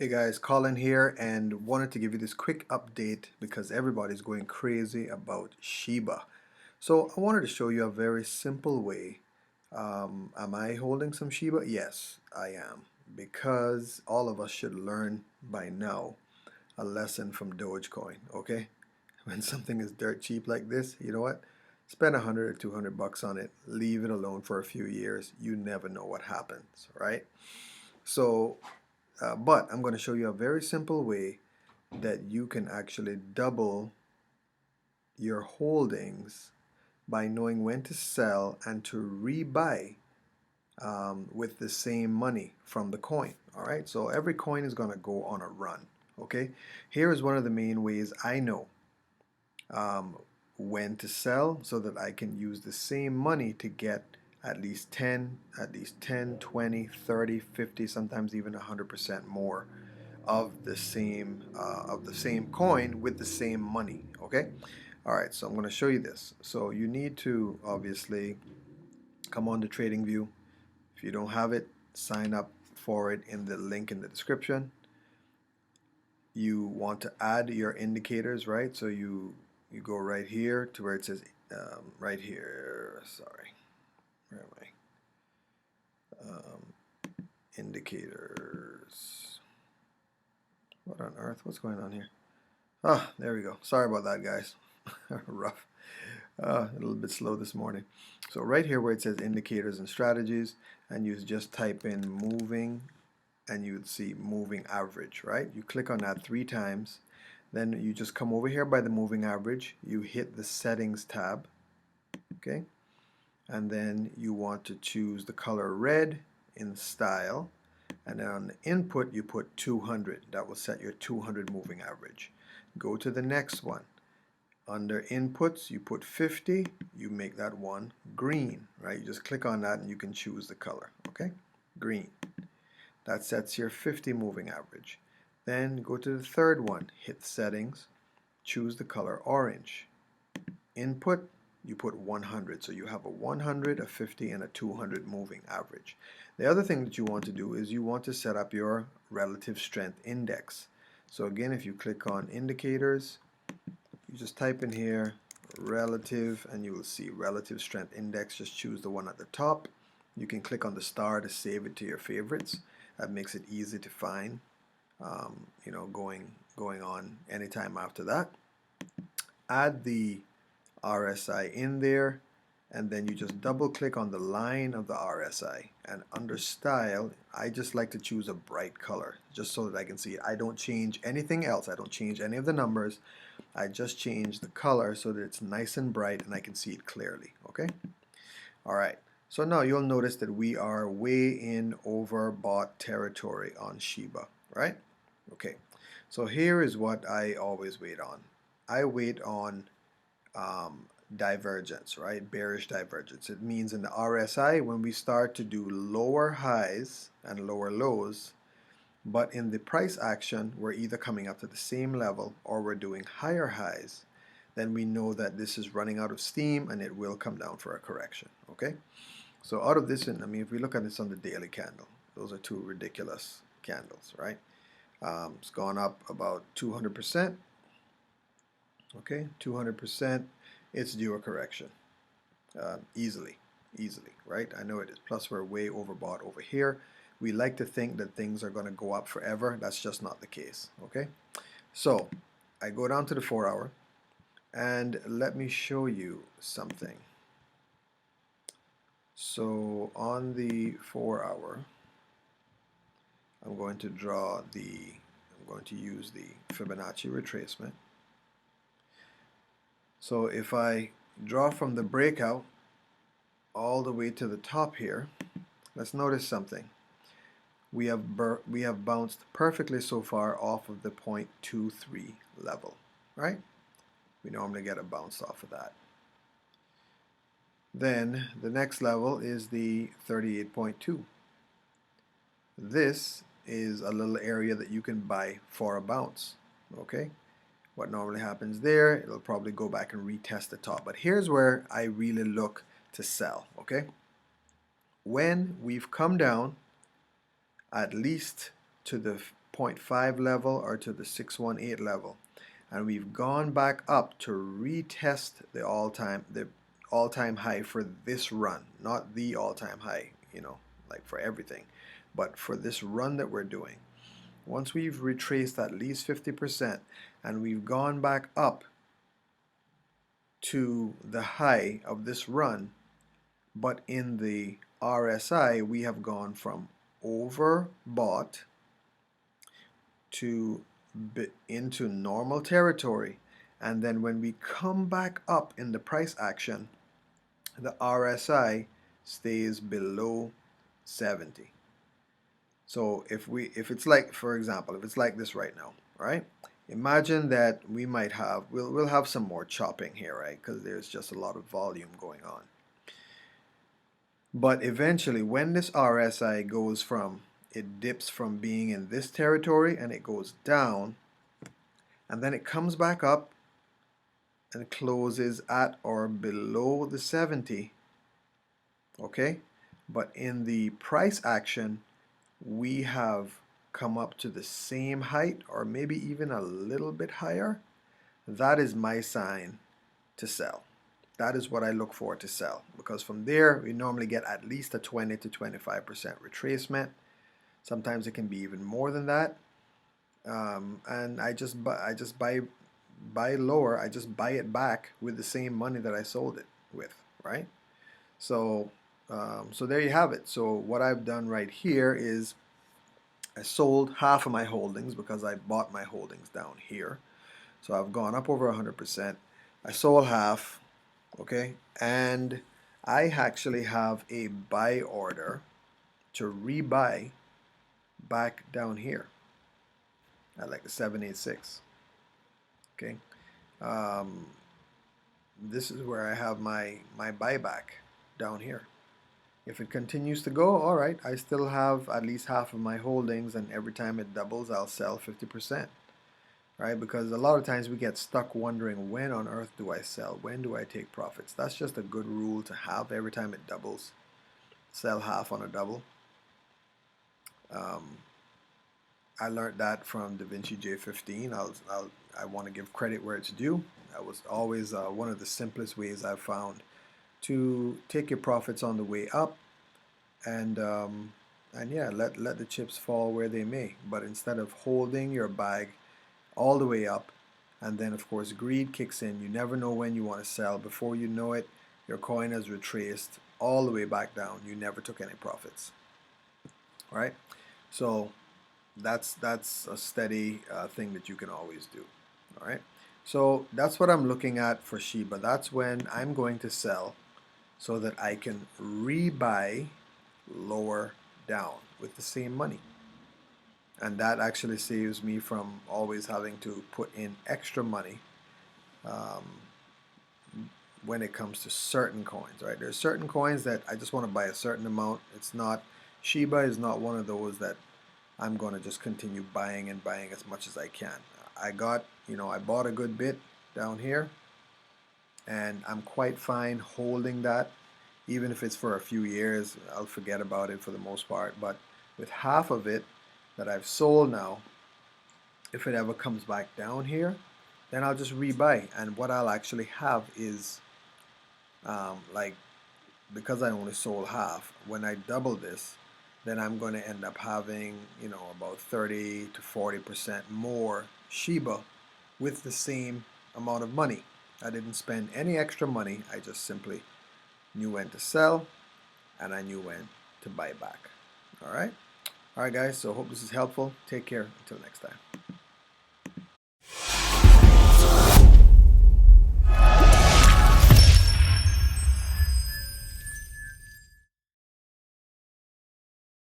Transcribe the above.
Hey guys, Colin here, and wanted to give you this quick update because everybody's going crazy about Shiba. So I wanted to show you a very simple way. Am I holding some Shiba? Yes, I am, because all of us should learn by now a lesson from Dogecoin, okay? When something is dirt cheap like this, you know what? Spend 100 or 200 bucks on it, leave it alone for a few years. You never know what happens, right? So but I'm going to show you a very simple way that you can actually double your holdings by knowing when to sell and to rebuy with the same money from the coin. All right, so every coin is going to go on a run. Okay, here is one of the main ways I know um, when to sell so that I can use the same money to get at least 10, 20, 30, 50, sometimes even 100% more of the same coin with the same money. Okay, all right, so I'm going to show you this. So you need to obviously come on to TradingView. If you don't have it, sign up for it in the link in the description. You want to add your indicators, right? So you go right here to where it says right here, sorry, where am I? Indicators. What on earth? What's going on here? Ah, there we go. Sorry about that, guys. Rough. A little bit slow this morning. So right here where it says indicators and strategies, and you just type in moving, and you would see moving average, right? You click on that 3 times. Then you just come over here by the moving average. You hit the settings tab, okay? And then you want to choose the color red in style. And then on the input, you put 200. That will set your 200 moving average. Go to the next one. Under inputs, you put 50. You make that one green, right? You just click on that and you can choose the color, okay? Green. That sets your 50 moving average. Then go to the third one, hit settings, choose the color orange. Input, you put 100. So you have a 100, a 50, and a 200 moving average. The other thing that you want to do is you want to set up your relative strength index. So again, if you click on indicators, you just type in here relative, and you will see relative strength index. Just choose the one at the top. You can click on the star to save it to your favorites. That makes it easy to find, you know, going on anytime after that. Add the RSI in there, and then you just double click on the line of the RSI, and under style I just like to choose a bright color just so that I can see it. I don't change anything else. I don't change any of the numbers. I just change the color so that it's nice and bright and I can see it clearly. Okay, alright, so now you'll notice that we are way in overbought territory on Shiba, right? Okay, so here is what I always wait on. I wait on divergence, right? Bearish divergence. It means in the RSI when we start to do lower highs and lower lows, but in the price action we're either coming up to the same level or we're doing higher highs, then we know that this is running out of steam and it will come down for a correction. Okay, so out of this, I mean, if we look at this on the daily candle, those are two ridiculous candles, right? It's gone up about 200%. Okay, 200%. It's due a correction easily, right? I know it is. Plus, we're way overbought over here. We like to think that things are going to go up forever. That's just not the case. Okay, so I go down to the 4 hour, and let me show you something. So on the 4 hour, I'm going to use the Fibonacci retracement. So if I draw from the breakout all the way to the top here, let's notice something. We have bounced perfectly so far off of the 0.23 level, right? We normally get a bounce off of that. Then the next level is the 38.2. This is a little area that you can buy for a bounce, okay? What normally happens there, it'll probably go back and retest the top. But here's where I really look to sell, okay? When we've come down at least to the 0.5 level or to the 618 level, and we've gone back up to retest the all-time high for this run, not the all-time high, you know, like for everything, but for this run that we're doing. Once we've retraced at least 50% and we've gone back up to the high of this run, but in the RSI we have gone from overbought to into normal territory, and then when we come back up in the price action, the RSI stays below 70. So if it's like, for example, if it's like this right now, right? Imagine that we might have, we'll have some more chopping here, right? Because there's just a lot of volume going on. But eventually, when this RSI goes from, it dips from being in this territory and it goes down, and then it comes back up and closes at or below the 70, okay? But in the price action, we have come up to the same height or maybe even a little bit higher. That is my sign to sell. That is what I look for to sell, because from there we normally get at least a 20 to 25% retracement. Sometimes it can be even more than that. And I just buy lower. I just buy it back with the same money that I sold it with, right? So so there you have it. So what I've done right here is I sold half of my holdings because I bought my holdings down here. So I've gone up over 100%. I sold half, okay? And I actually have a buy order to rebuy back down here at like the 786, okay? This is where I have my buyback down here. If it continues to go, all right, I still have at least half of my holdings, and every time it doubles, I'll sell 50%, right? Because a lot of times we get stuck wondering, when on earth do I sell? When do I take profits? That's just a good rule to have. Every time it doubles, sell half on a double. I learned that from Da Vinci J15. I want to give credit where it's due. That was always one of the simplest ways I've found to take your profits on the way up, and yeah, let the chips fall where they may. But instead of holding your bag all the way up, and then of course greed kicks in, you never know when you want to sell. Before you know it, your coin has retraced all the way back down. You never took any profits. All right, so that's a steady thing that you can always do. All right, so that's what I'm looking at for Shiba. That's when I'm going to sell, so that I can rebuy lower down with the same money. And that actually saves me from always having to put in extra money when it comes to certain coins, right? There's certain coins that I just want to buy a certain amount. It's not, Shiba is not one of those that I'm going to just continue buying and buying as much as I can. I bought a good bit down here, and I'm quite fine holding that. Even if it's for a few years, I'll forget about it for the most part. But with half of it that I've sold now, if it ever comes back down here, then I'll just rebuy. And what I'll actually have is, like, because I only sold half, when I double this, then I'm going to end up having, about 30 to 40% more Shiba with the same amount of money. I didn't spend any extra money. I just simply knew when to sell, and I knew when to buy back. All right, guys, so hope this is helpful. Take care until next time.